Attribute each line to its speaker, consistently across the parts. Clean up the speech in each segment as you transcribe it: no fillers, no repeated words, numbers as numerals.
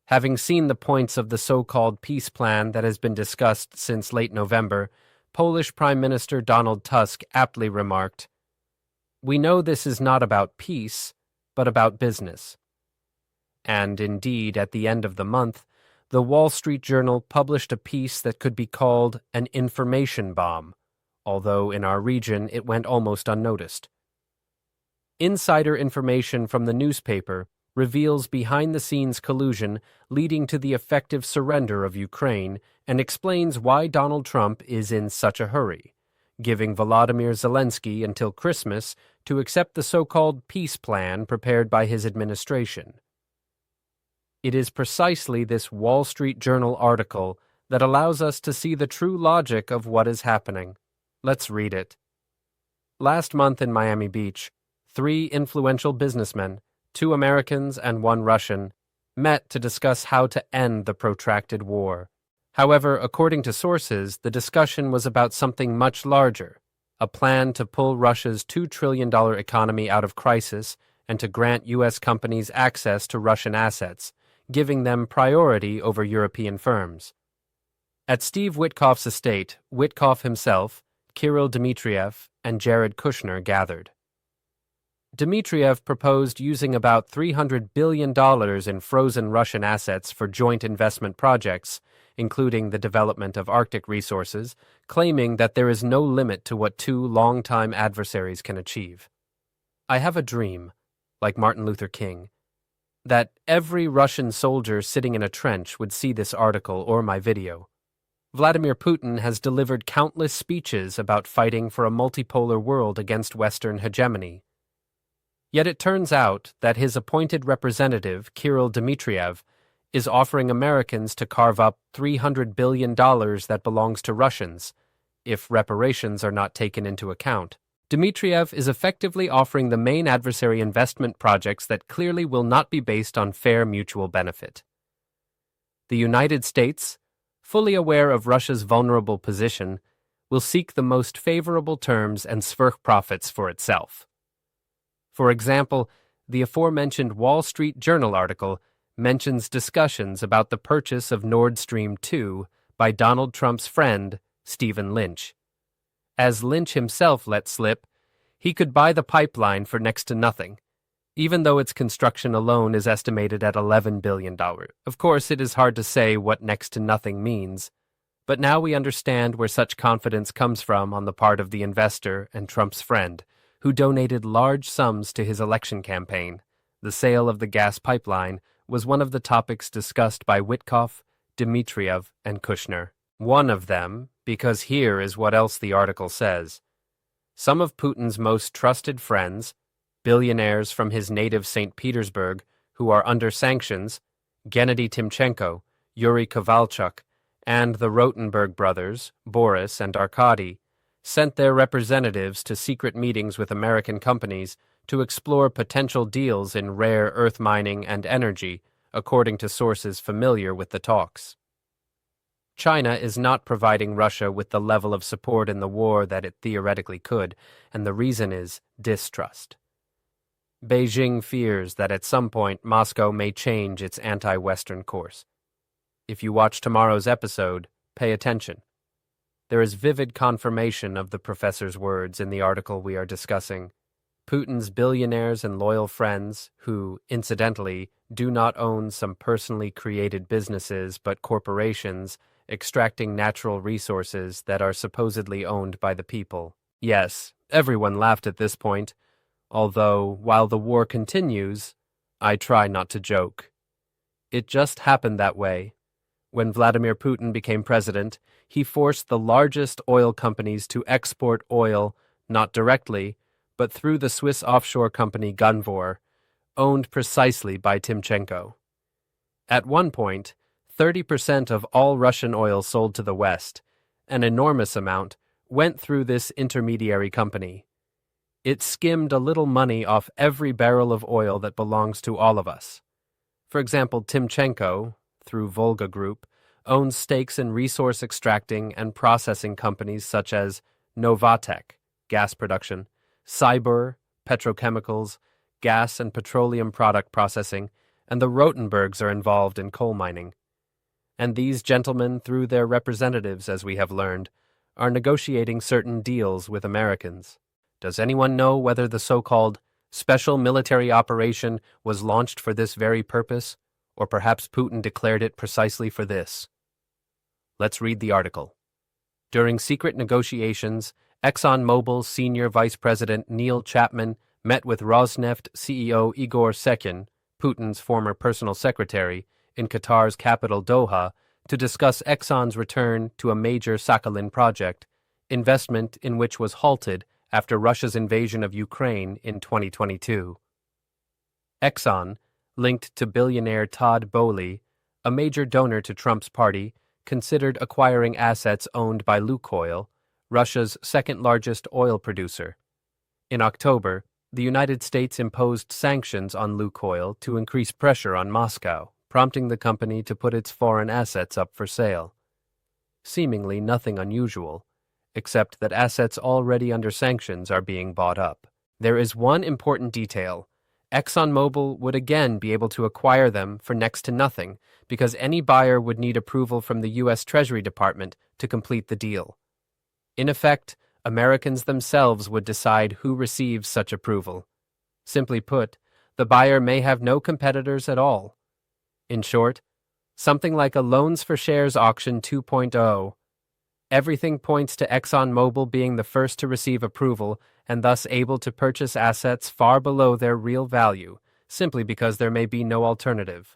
Speaker 1: Having seen the points of the so-called peace plan that has been discussed since late November, Polish Prime Minister Donald Tusk aptly remarked, "We know this is not about peace, but about business." And indeed, at the end of the month, the Wall Street Journal published a piece that could be called an information bomb, although in our region it went almost unnoticed. Insider information from the newspaper reveals behind-the-scenes collusion leading to the effective surrender of Ukraine and explains why Donald Trump is in such a hurry, giving Volodymyr Zelensky until Christmas to accept the so-called peace plan prepared by his administration. It is precisely this Wall Street Journal article that allows us to see the true logic of what is happening. Let's read it. Last month in Miami Beach, 3 influential businessmen, 2 Americans and 1 Russian, met to discuss how to end the protracted war. However, according to sources, the discussion was about something much larger, a plan to pull Russia's $2 trillion economy out of crisis and to grant U.S. companies access to Russian assets, giving them priority over European firms. At Steve Witkoff's estate, Witkoff himself, Kirill Dmitriev, and Jared Kushner gathered. Dmitriev proposed using about $300 billion in frozen Russian assets for joint investment projects, including the development of Arctic resources, claiming that there is no limit to what 2 longtime adversaries can achieve. I have a dream, like Martin Luther King, that every Russian soldier sitting in a trench would see this article or my video. Vladimir Putin has delivered countless speeches about fighting for a multipolar world against Western hegemony. Yet it turns out that his appointed representative, Kirill Dmitriev, is offering Americans to carve up $300 billion that belongs to Russians, if reparations are not taken into account. Dmitriev is effectively offering the main adversary investment projects that clearly will not be based on fair mutual benefit. The United States, fully aware of Russia's vulnerable position, will seek the most favorable terms and profits for itself. For example, the aforementioned Wall Street Journal article mentions discussions about the purchase of Nord Stream 2 by Donald Trump's friend, Stephen Lynch. As Lynch himself let slip, he could buy the pipeline for next to nothing, even though its construction alone is estimated at $11 billion. Of course, it is hard to say what next to nothing means, but now we understand where such confidence comes from on the part of the investor and Trump's friend, who donated large sums to his election campaign. The sale of the gas pipeline was one of the topics discussed by Witkoff, Dmitriev, and Kushner. One of them, because here is what else the article says. Some of Putin's most trusted friends, billionaires from his native St. Petersburg, who are under sanctions, Gennady Timchenko, Yuri Kovalchuk, and the Rotenberg brothers, Boris and Arkady, sent their representatives to secret meetings with American companies to explore potential deals in rare earth mining and energy, according to sources familiar with the talks. China is not providing Russia with the level of support in the war that it theoretically could, and the reason is distrust. Beijing fears that at some point Moscow may change its anti-Western course. If you watch tomorrow's episode, pay attention. There is vivid confirmation of the professor's words in the article we are discussing. Putin's billionaires and loyal friends, who, incidentally, do not own some personally created businesses but corporations extracting natural resources that are supposedly owned by the people. Yes, everyone laughed at this point, although, while the war continues, I try not to joke. It just happened that way. When Vladimir Putin became president, he forced the largest oil companies to export oil, not directly, but through the Swiss offshore company Gunvor, owned precisely by Timchenko. At one point, 30% of all Russian oil sold to the West, an enormous amount, went through this intermediary company. It skimmed a little money off every barrel of oil that belongs to all of us. For example, Timchenko, through Volga Group, owns stakes in resource extracting and processing companies such as Novatek, gas production, Cyber, petrochemicals, gas and petroleum product processing, and the Rotenbergs are involved in coal mining. And these gentlemen, through their representatives, as we have learned, are negotiating certain deals with Americans. Does anyone know whether the so-called special military operation was launched for this very purpose, or perhaps Putin declared it precisely for this? Let's read the article. During secret negotiations, ExxonMobil's senior vice president Neil Chapman met with Rosneft CEO Igor Sekhin, Putin's former personal secretary, in Qatar's capital Doha to discuss Exxon's return to a major Sakhalin project, investment in which was halted after Russia's invasion of Ukraine in 2022. Exxon, linked to billionaire Todd Boehly, a major donor to Trump's party, considered acquiring assets owned by Lukoil, Russia's second-largest oil producer. In October, the United States imposed sanctions on Lukoil to increase pressure on Moscow, prompting the company to put its foreign assets up for sale. Seemingly nothing unusual, except that assets already under sanctions are being bought up. There is one important detail. ExxonMobil would again be able to acquire them for next to nothing because any buyer would need approval from the U.S. Treasury Department to complete the deal. In effect, Americans themselves would decide who receives such approval. Simply put, the buyer may have no competitors at all. In short, something like a loans for shares auction 2.0. Everything points to ExxonMobil being the first to receive approval and thus able to purchase assets far below their real value, simply because there may be no alternative.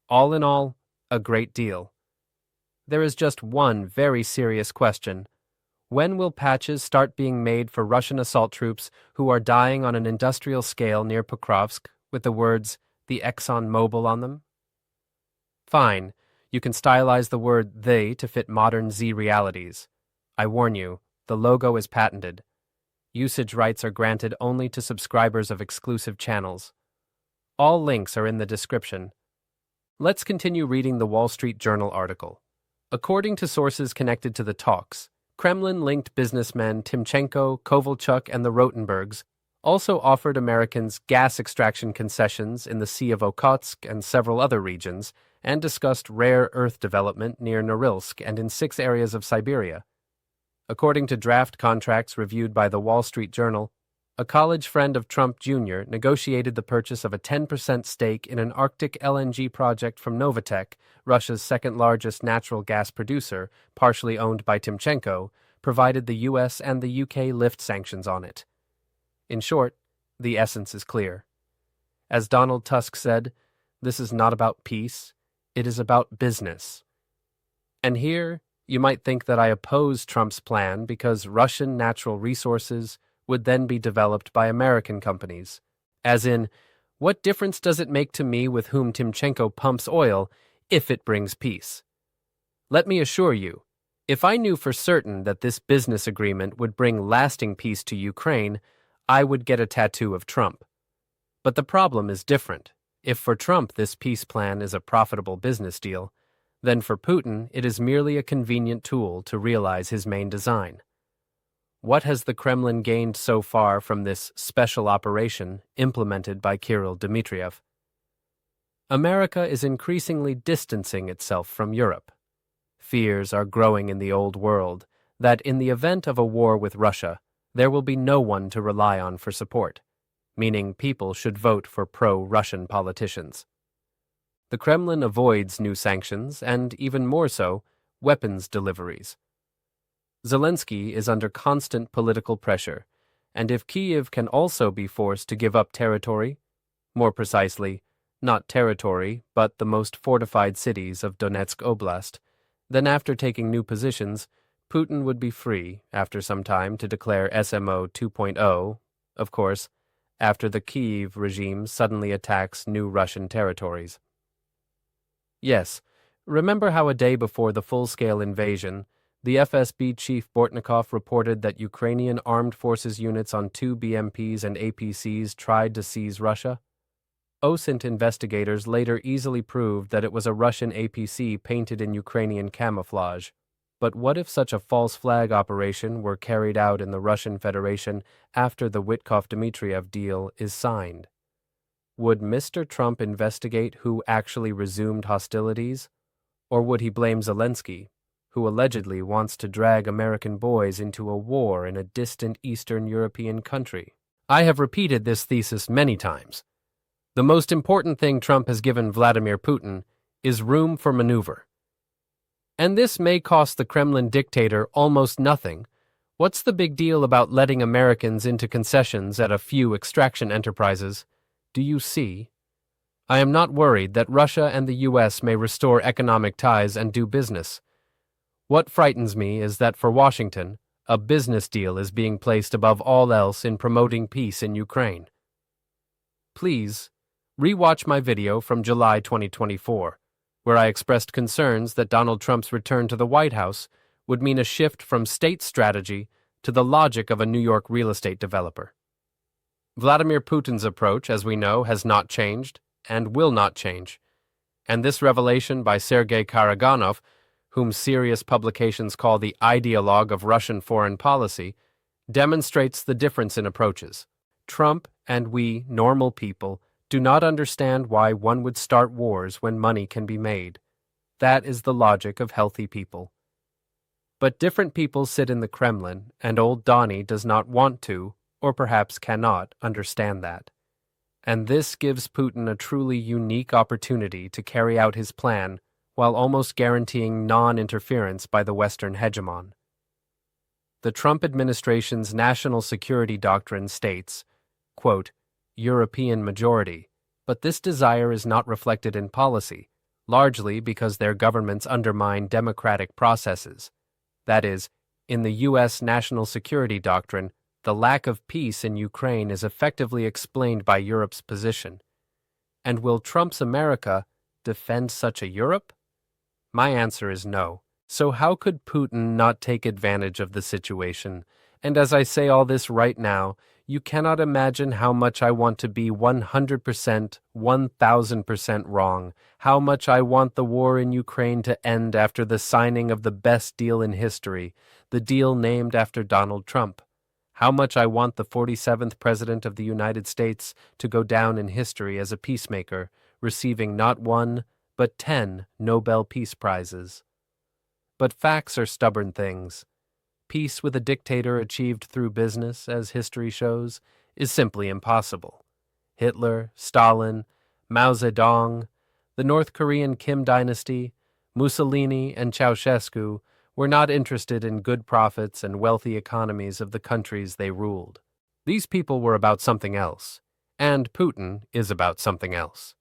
Speaker 1: All in all, a great deal. There is just one very serious question. When will patches start being made for Russian assault troops who are dying on an industrial scale near Pokrovsk with the words, the ExxonMobil on them? Fine, you can stylize the word they to fit modern Z realities. I warn you, the logo is patented. Usage rights are granted only to subscribers of exclusive channels. All links are in the description. Let's continue reading the Wall Street Journal article. According to sources connected to the talks, Kremlin-linked businessmen Timchenko, Kovalchuk, and the Rotenbergs also offered Americans gas extraction concessions in the Sea of Okhotsk and several other regions, and discussed rare earth development near Norilsk and in 6 areas of Siberia. According to draft contracts reviewed by the Wall Street Journal, a college friend of Trump Jr. negotiated the purchase of a 10% stake in an Arctic LNG project from Novatek, Russia's second-largest natural gas producer, partially owned by Timchenko, provided the U.S. and the U.K. lift sanctions on it. In short, the essence is clear. As Donald Tusk said, this is not about peace, it is about business. And here, you might think that I oppose Trump's plan because Russian natural resources would then be developed by American companies. As in, what difference does it make to me with whom Timchenko pumps oil if it brings peace? Let me assure you, if I knew for certain that this business agreement would bring lasting peace to Ukraine, I would get a tattoo of Trump. But the problem is different. If for Trump this peace plan is a profitable business deal, then for Putin it is merely a convenient tool to realize his main design. What has the Kremlin gained so far from this special operation implemented by Kirill Dmitriev? America is increasingly distancing itself from Europe. Fears are growing in the old world that in the event of a war with Russia, there will be no one to rely on for support, meaning people should vote for pro-Russian politicians. The Kremlin avoids new sanctions and, even more so, weapons deliveries. Zelensky is under constant political pressure, and if Kyiv can also be forced to give up territory, more precisely, not territory, but the most fortified cities of Donetsk Oblast, then after taking new positions, Putin would be free, after some time, to declare SMO 2.0, of course, after the Kyiv regime suddenly attacks new Russian territories. Yes, remember how a day before the full-scale invasion, the FSB chief Bortnikov reported that Ukrainian armed forces units on 2 BMPs and APCs tried to seize Russia? OSINT investigators later easily proved that it was a Russian APC painted in Ukrainian camouflage. But what if such a false flag operation were carried out in the Russian Federation after the Witkov-Dmitriev deal is signed? Would Mr. Trump investigate who actually resumed hostilities, or would he blame Zelensky, who allegedly wants to drag American boys into a war in a distant Eastern European country? I have repeated this thesis many times. The most important thing Trump has given Vladimir Putin is room for maneuver. And this may cost the Kremlin dictator almost nothing. What's the big deal about letting Americans into concessions at a few extraction enterprises? Do you see? I am not worried that Russia and the U.S. may restore economic ties and do business. What frightens me is that for Washington, a business deal is being placed above all else in promoting peace in Ukraine. Please, rewatch my video from July 2024, where I expressed concerns that Donald Trump's return to the White House would mean a shift from state strategy to the logic of a New York real estate developer. Vladimir Putin's approach, as we know, has not changed and will not change, and this revelation by Sergei Karaganov, whom serious publications call the ideologue of Russian foreign policy, demonstrates the difference in approaches. Trump and we, normal people, do not understand why one would start wars when money can be made. That is the logic of healthy people. But different people sit in the Kremlin, and old Donnie does not want to, or perhaps cannot, understand that. And this gives Putin a truly unique opportunity to carry out his plan while almost guaranteeing non-interference by the Western hegemon. The Trump administration's national security doctrine states, quote, European majority, but this desire is not reflected in policy, largely because their governments undermine democratic processes. That is, in the U.S. national security doctrine, the lack of peace in Ukraine is effectively explained by Europe's position. And will Trump's America defend such a Europe? My answer is no. So how could Putin not take advantage of the situation? And as I say all this right now, you cannot imagine how much I want to be 100%, 1,000% wrong, how much I want the war in Ukraine to end after the signing of the best deal in history, the deal named after Donald Trump. How much I want the 47th President of the United States to go down in history as a peacemaker, receiving not 1, but 10 Nobel Peace Prizes. But facts are stubborn things. Peace with a dictator achieved through business, as history shows, is simply impossible. Hitler, Stalin, Mao Zedong, the North Korean Kim dynasty, Mussolini, and Ceausescu were not interested in good profits and wealthy economies of the countries they ruled. These people were about something else, and Putin is about something else.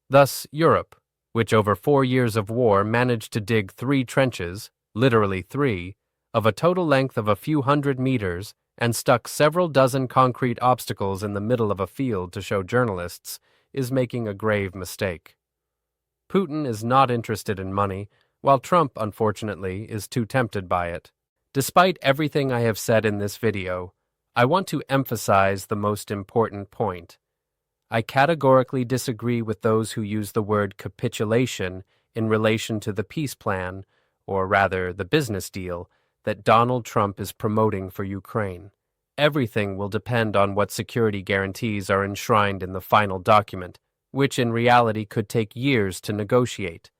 Speaker 1: Thus, Europe, which over 4 years of war managed to dig 3 trenches, literally 3, of a total length of a few hundred meters, and stuck several dozen concrete obstacles in the middle of a field to show journalists, is making a grave mistake. Putin is not interested in money, while Trump, unfortunately, is too tempted by it. Despite everything I have said in this video, I want to emphasize the most important point. I categorically disagree with those who use the word capitulation in relation to the peace plan, or rather the business deal, that Donald Trump is promoting for Ukraine. Everything will depend on what security guarantees are enshrined in the final document, which in reality could take years to negotiate.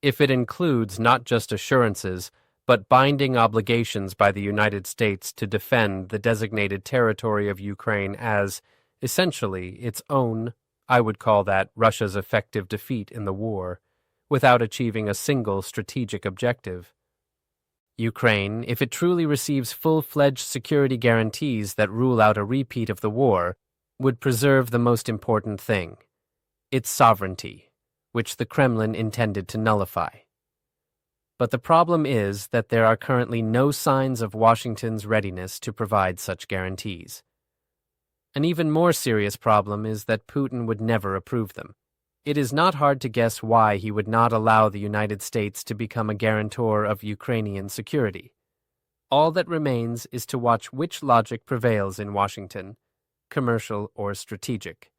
Speaker 1: If it includes not just assurances, but binding obligations by the United States to defend the designated territory of Ukraine as, essentially, its own, I would call that Russia's effective defeat in the war, without achieving a single strategic objective. Ukraine, if it truly receives full-fledged security guarantees that rule out a repeat of the war, would preserve the most important thing, its sovereignty, which the Kremlin intended to nullify. But the problem is that there are currently no signs of Washington's readiness to provide such guarantees. An even more serious problem is that Putin would never approve them. It is not hard to guess why he would not allow the United States to become a guarantor of Ukrainian security. All that remains is to watch which logic prevails in Washington, commercial or strategic.